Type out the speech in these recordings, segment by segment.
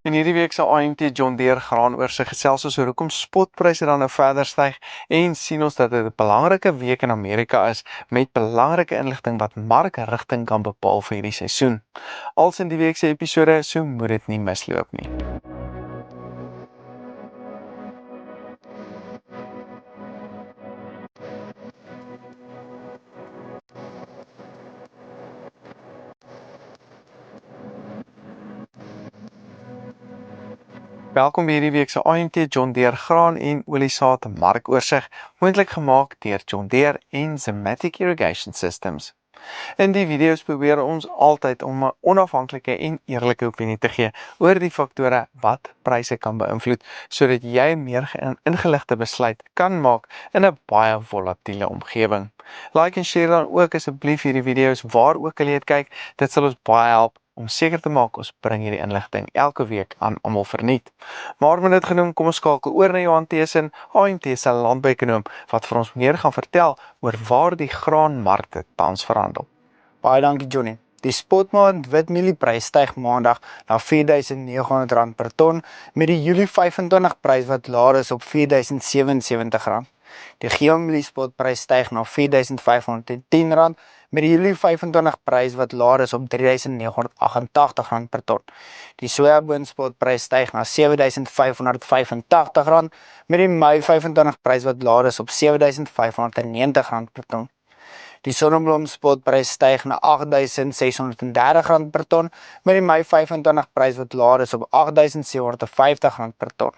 In hierdie week se AMT John Deere graanoorse gesels ons oor hoekom spotpryse dan nou verder styg en sien ons dat dit 'n belangrike week in Amerika is met belangrike inligting wat markrigting kan bepaal vir hierdie seisoen. Als in die week se episode, so moet dit nie misloop nie. Welkom by hierdie week se AMT John Deere graan en oliesaad markoorsig, moontlik gemaak deur John Deere en Zematic Irrigation Systems. In die video's probeer ons altyd om 'n onafhanklike en eerlike opinie te gee oor die faktore wat pryse kan beïnvloed, sodat jy 'n meer ingeligte besluit kan maak in 'n baie volatiele omgewing. Like en share dan ook asseblief hierdie video's waar ook al jy dit kyk, dit sal ons baie help om seker te maak ons bring hierdie inligting elke week aan almal verniet. Maar met dit genoem, kom ons skakel oor na Johan Thesen, AMT se landbouekonoom, wat vir ons meer gaan vertel oor waar die graanmarkte tans verhandel. Baie dankie Johnny. Die spotmaand witmielie-prys styg maandag na R4.900 per ton met die Julie 25 prys wat laer is op R4.077. Die geelmielie spotprys styg na R4.510 met die Julie 25 prys wat laer is op R3.988 per ton. Die sojaboon spotprys styg na R7.585 met die Mei 25 prys wat laer is op R7.590 per ton. Die sonneblom spotprys styg na R8.630 per ton met die Mei 25 prys wat laer is op R8.750 per ton.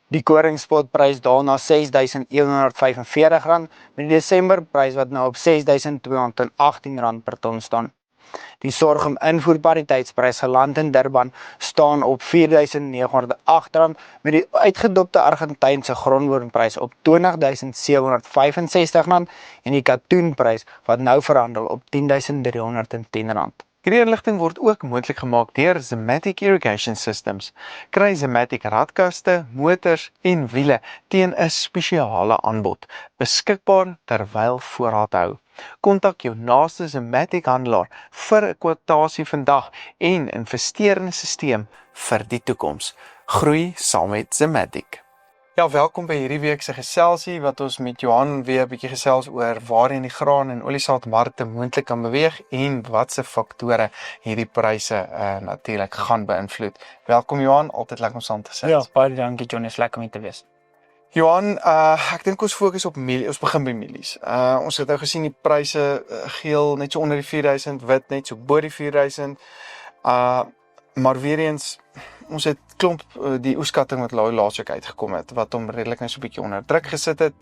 Die koring spotprys daal na R6.145 met die Desember prys wat nou op R6.218 per ton staan. Die sorghum invoerpariteitsprys geland in Durban staan op R4.908 met die uitgedopte Argentynse grondwoordprys op R20.765 en die katoenprys wat nou verhandel op R10.310. Hierdie inligting word ook moontlik gemaak deur Zematic Irrigation Systems. Kry Zematic radkaste, motors en wiele teen 'n spesiale aanbod, beskikbaar terwyl voorraad hou. Kontak jou naaste Zematic handelaar vir 'n kwotasie vandag en investeer in 'n stelsel vir die toekoms. Groei saam met Zematic. Ja, welkom by hierdie week se geselsie wat ons met Johan weer 'n bietjie gesels oor waarheen die graan en oliesaadmarkte moontlik kan beweeg en watse faktore hierdie pryse natuurlik gaan beïnvloed. Welkom Johan, altyd lekker om saam te sit. Ja, baie dankie Johnny, is lekker om hier te wees. Johan, ek dink ons fokus op mielie, ons begin by mielies. Ons het nou gesien die pryse geel net so onder die 4000, wit net so bo die 4000. Maar weer eens, ons het klomp die oeskatting wat laas week uitgekom het, wat hom redelik nou so 'n bietjie onder druk gesit het.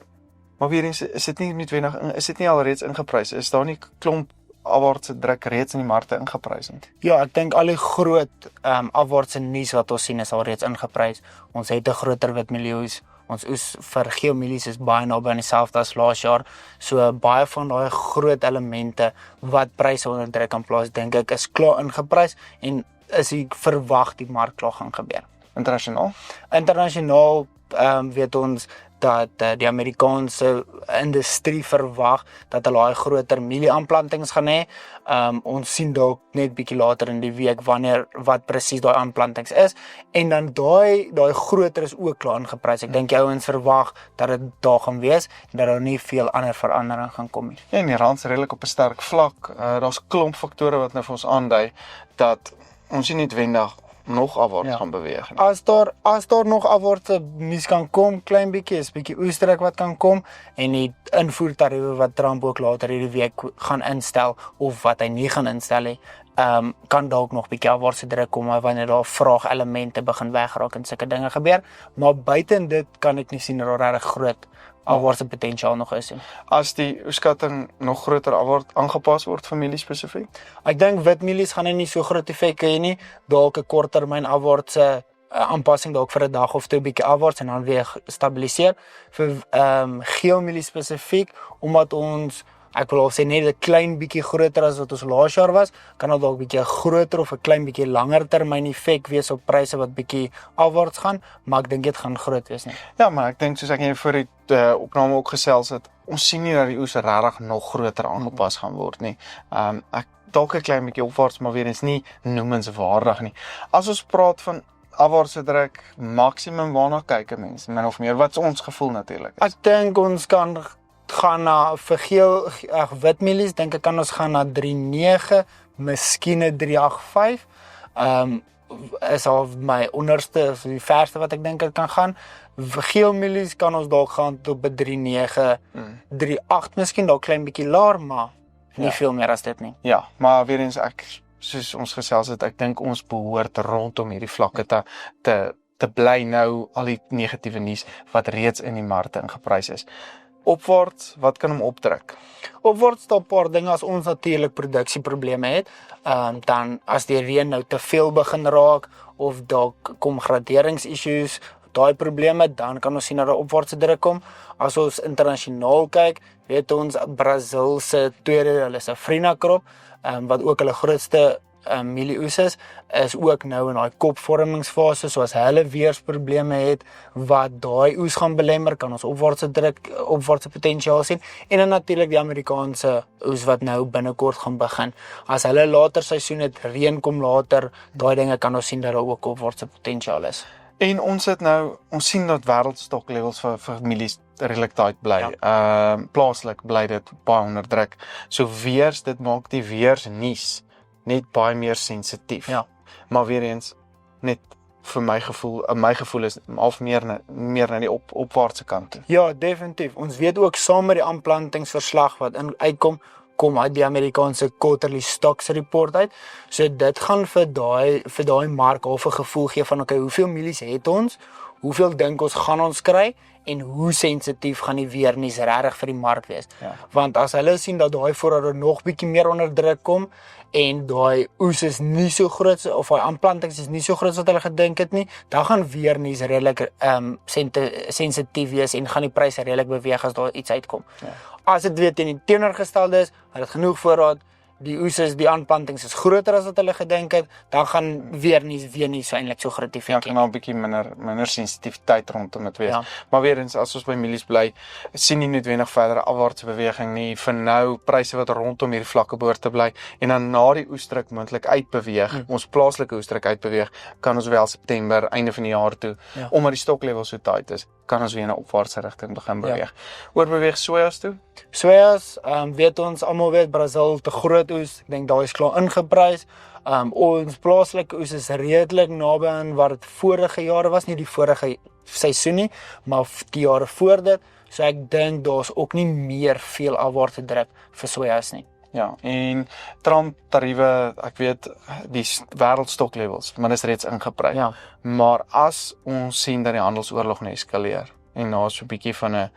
Maar weer eens, is dit nie noodwendig, is dit nie alreeds ingeprys? Is daar nie klomp afwaartse druk reeds in die markte ingeprys nie? Ja, ek dink al die groot afwaartse nuus wat ons sien is alreeds ingeprys. Ons het 'n groter witmielie. Ons oes vir geelmielies is baie naby aan dieselfde as laas jaar. So baie van daai groot elemente wat pryse onder druk kan plaas, dink ek is klaar ingeprys en is ek verwag die mark klaar gaan gebeur. Internasionaal weet ons dat die Amerikaanse industrie verwag dat hulle daai groter mielieaanplantings gaan hê. Ons sien dalk net bietjie later in die week wat presies daai aanplantings is en dan daai groter is ook klaar ingeprys. Ek dink die ouens verwag dat dit daar gaan wees en dat daar nie veel ander verandering gaan kom nie. Ja, en die rand is redelik op 'n sterk vlak. Daar's klomp faktore wat nou vir ons aandui dat ons nie noodwendig nog afwaarts gaan beweeg. As daar nog afwaartse nuus kan kom, klein bietjie, is bietjie oesdruk wat kan kom en die invoertariewe wat Trump ook later hierdie week gaan instel of wat hy nie gaan instel nie, kan dalk nog bietjie afwaartse druk kom wanneer daar vraagelemente begin wegraak en sulke dinge gebeur, maar buiten dit kan ek nie sien dat daar regtig groot afwaartse potensiaal nog is. As die oeskatting nog groter afwaarts aangepas word vir mielie spesifiek? Ek dink witmielies gaan nie so groot effek hê nie, dalk 'n korttermyn afwaartse aanpassing dalk vir 'n dag of twee bietjie afwaarts en dan weer stabiliseer. Vir geelmielies spesifiek, omdat ons ek wil al sê net 'n klein bietjie groter as wat ons laas jaar was, kan dit dalk bietjie groter of 'n klein bietjie langer termyn effek wees op pryse wat bietjie afwaarts gaan, maar ek dink dit gaan groot wees nie. Ja, maar ek dink soos ek net voor die opname ook gesels het, ons sien nie dat die oes regtig nog groter aangepas gaan word nie. Ek dalk 'n klein bietjie opwaarts, maar weer eens nie noemenswaardig nie. As ons praat van afwaartse druk maksimum waarna kyk 'n mens, min of meer, wat is ons gevoel natuurlik is? Ek dink ons kan gaan na vir wit mielies, dink ek kan ons gaan na 3.9, miskien 'n 3.85. Is al my onderste, is die verste wat ek dink dit kan gaan. Geel mielies kan ons dalk gaan tot 'n 3.9, 3.8 miskien dalk klein bietjie laer, maar nie veel meer as dit nie. Ja, maar weer eens soos ons gesels het, ek dink ons behoort rondom hierdie vlakke te bly nou al die negatiewe nuus wat reeds in die markte ingeprys is. Opwaarts, wat kan hom opdruk? Opwaarts daar 'n paar dinge as ons natuurlik produksieprobleme het, dan as die reën nou te veel begin raak of dalk kom graderingsissues, daai probleme, dan kan ons sien dat 'n opwaartse druk kom. As ons internasionaal kyk, weet ons Brazil se tweede, hulle Safrinha krop, wat ook hulle grootste mielieoes is ook nou in daai kopvormingsfase, so as hulle weersprobleme het wat daai oes gaan belemmer, kan ons opwaartse potensiaal sien. En dan natuurlik die Amerikaanse oes wat nou binnekort gaan begin. As hulle later seisoen het, reën kom later, daai dinge kan ons sien dat daar ook opwaartse potensiaal is. En ons sien dat wêreldstoklevels vir mielies redelik tight bly. Plaaslik bly dit baie onder druk. So dit maak die weersnuus net baie meer sensitief. Ja. Maar weer eens, net vir my gevoel is half meer na die opwaartse kant toe. Ja, definitief. Ons weet ook saam met die aanplantingsverslag wat kom uit die Amerikaanse Quarterly Stocks Report uit. So dit gaan vir daai mark half 'n gevoel gee van okay, hoeveel mielies het ons? Hoeveel dink ons gaan ons kry? En hoe sensitief gaan die weernuus regtig vir die mark wees? Ja. Want as hulle sien dat daai voorrade nog bietjie meer onder druk kom en daai oes is nie so groot of daai aanplantings is nie so groot wat hulle gedink het nie, dan gaan weernuus redelik sensitief wees en gaan die pryse redelik beweeg as daar iets uitkom. Ja. As dit weer teen die teenoorgestelde is, hulle het genoeg voorraad, die oes die aanplantings is groter as wat hulle gedink het, dan gaan weer nie so eintlik so groot effek. Ja, kan nou 'n bietjie minder sensitiwiteit rondom dit wees. Ja. Maar weer eens, as ons by mielies bly, sien nie noodwendig verdere afwaartse beweging nie. Vir nou pryse wat rondom hierdie vlakke behoort te bly en dan na die oesdruk moontlik uitbeweeg, ons plaaslike oesdruk uitbeweeg, kan ons wel September, einde van die jaar toe, omdat die stoklevels so tight is, kan ons weer in 'n opwaartse rigting begin beweeg. Oorbeweeg sojas toe? Sojas, weet ons almal weet Brazil te groot oes. Ek dink daai is klaar ingeprys. Ons plaaslike oes is redelik naby aan wat dit vorige jare was, nie die vorige seisoen nie, maar die jare voor dit. So ek dink daar's ook nie meer veel afwaartse druk vir sojas nie. Ja, en Trump tariewe, ek weet die wêreldstoklevels, maar dis reeds ingeprys. Ja. Maar as ons sien dat die handelsoorlog nou eskaleer en daar so 'n bietjie van 'n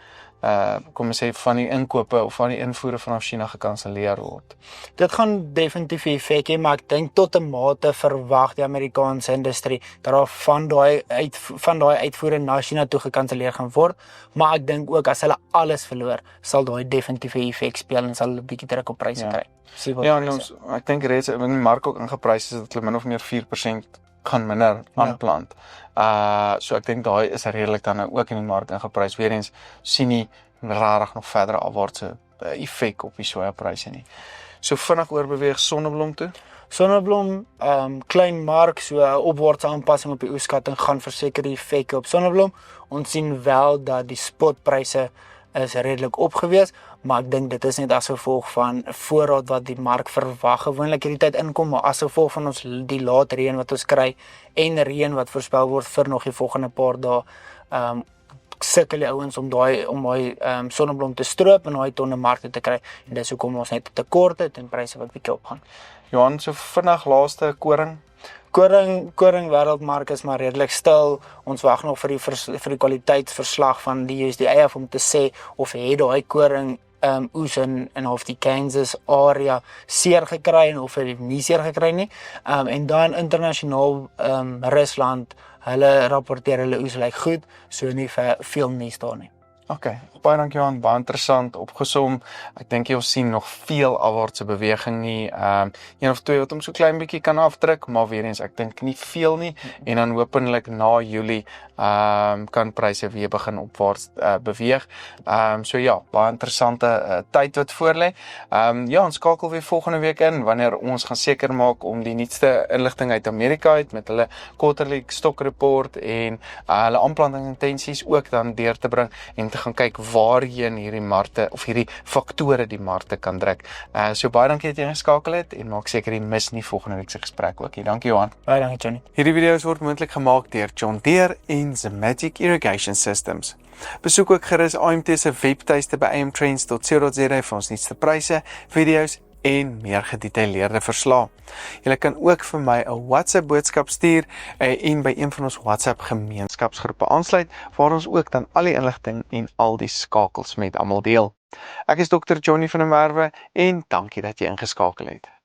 kom ons sê van die inkope of van die invoere vanaf China gekanselleer word. Dit gaan definitief 'n effek hê, maar ek dink tot 'n mate verwag die Amerikaanse industrie dat daar van daai uitvoere na China toe gekanselleer gaan word, maar ek dink ook as hulle alles verloor, sal daai definitief 'n effek speel en sal 'n bietjie druk op pryse kry. Ja, en ek dink reeds in die mark ook ingeprys is dat hulle min of meer 4% gaan minder aanplant. So ek dink daai is redelik dan ook in die mark ingeprys. Weer eens sien nie regtig nog verdere afwaartse effek op die sojapryse nie. So vinnig oorbeweeg sonneblom toe. Sonneblom, klein mark, so 'n opwaartse aanpassing op die oeskatting gaan verseker die effek op sonneblom. Ons sien wel dat die spotpryse is redelik opgewees, maar ek dink dit is net as gevolg van voorraad wat die mark verwag gewoonlik hierdie tyd inkom, maar as gevolg van ons die laat reën wat ons kry en reën wat voorspel word vir nog die volgende paar dae, sukkel die ouens om daai sonneblom te stroop en daai tonne markte te kry, en dis hoekom ons net 'n tekort het en pryse wat bietjie opgaan. Johan, so vinnig laaste koring. Koring wêreldmark is maar redelik stil. Ons wag nog vir die kwaliteitsverslag van die USDA om te sê of het daai koring oes in of die Kansas area seer gekry en of het nie seer gekry nie. En dan internasionaal Rusland, hulle rapporteer hulle oes lyk goed, so nie veel nuus daar nie. Okay, baie dankie Johan, baie interessant opgesom. Ek dink jy ons sien nog veel afwaartse beweging nie. Een of twee wat hom so klein bietjie kan afdruk, maar weer eens ek dink nie veel nie en dan hopelik na Julie kan pryse weer begin opwaarts beweeg. So ja, baie interessante tyd wat voorlê. Ja, ons skakel weer volgende week in wanneer ons gaan seker maak om die nuutste inligting uit Amerika uit met hulle quarterly stock report en hulle aanplanting intensies ook dan deur te bring en te gaan kyk waarheen hierdie markte of hierdie faktore die markte kan druk. So baie dankie dat jy ingeskakel het en maak seker jy mis nie volgende week se gesprek ook nie. Dankie Johan. Baie dankie Johnny. Hierdie video's word moontlik gemaak deur John Deere en Zematic Irrigation Systems. Besoek ook gerus AMT se webtuiste by amtrends.co.za vir ons nuutste pryse, video's en meer gedetailleerde verslae. Jy kan ook vir my 'n WhatsApp boodskap stuur en by een van ons WhatsApp gemeenskapsgroepe aansluit waar ons ook dan al die inligting en al die skakels met almal deel. Ek is Dr. Johnny van der Merwe en dankie dat jy ingeskakel het.